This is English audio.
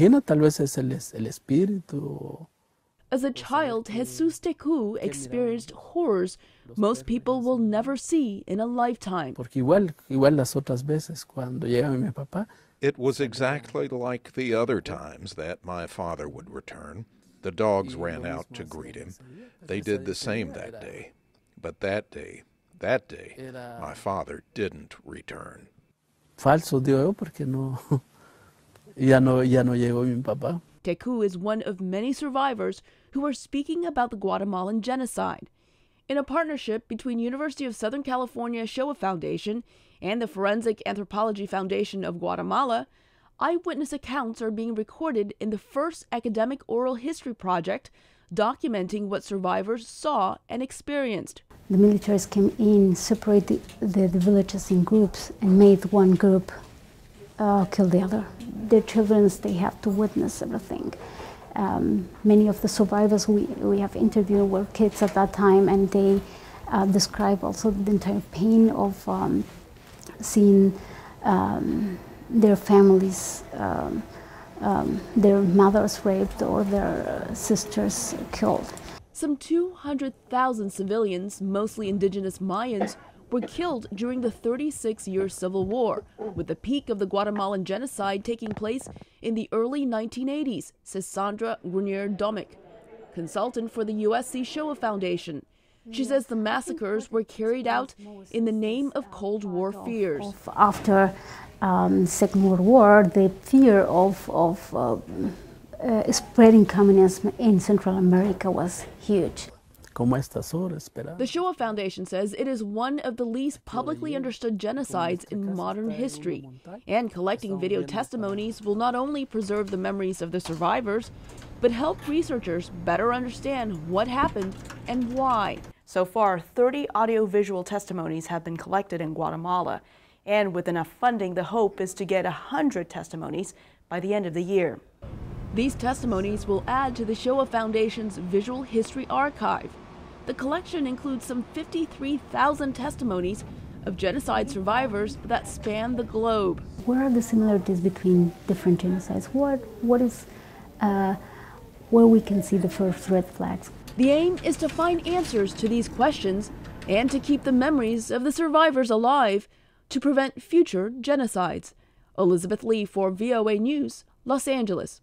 Tal vez es el espíritu. As a child, Jesus Tecu experienced horrors most people will never see in a lifetime. Porque igual las otras veces cuando llega mi papá. It was exactly like the other times that my father would return. The dogs ran out to greet him. They did the same that day. But that day, my father didn't return. Falso, digo yo, porque ya no llegó mi papá. Tecu is one of many survivors who are speaking about the Guatemalan Genocide. In a partnership between University of Southern California Shoah Foundation and the Forensic Anthropology Foundation of Guatemala, eyewitness accounts are being recorded in the first academic oral history project documenting what survivors saw and experienced. The militaries came in, separated the villages in groups, and made one group kill the other. Their children, they have to witness everything. Many of the survivors we have interviewed were kids at that time, and they describe also the entire pain of seeing their families, their mothers raped or their sisters killed. Some 200,000 civilians, mostly indigenous Mayans, were killed during the 36-year civil war, with the peak of the Guatemalan Genocide taking place in the early 1980s, says Sandra Grunier-Domick, consultant for the USC Shoah Foundation. She says the massacres were carried out in the name of Cold War fears. After Second World War, the fear of spreading communism in Central America was huge. The Shoah Foundation says it is one of the least publicly understood genocides in modern history, and collecting video testimonies will not only preserve the memories of the survivors, but help researchers better understand what happened and why. So far, 30 audio-visual testimonies have been collected in Guatemala, and with enough funding, the hope is to get 100 testimonies by the end of the year. These testimonies will add to the Shoah Foundation's Visual History Archive. The collection includes some 53,000 testimonies of genocide survivors that span the globe. What are the similarities between different genocides? What is where we can see the first red flags? The aim is to find answers to these questions and to keep the memories of the survivors alive to prevent future genocides. Elizabeth Lee for VOA News, Los Angeles.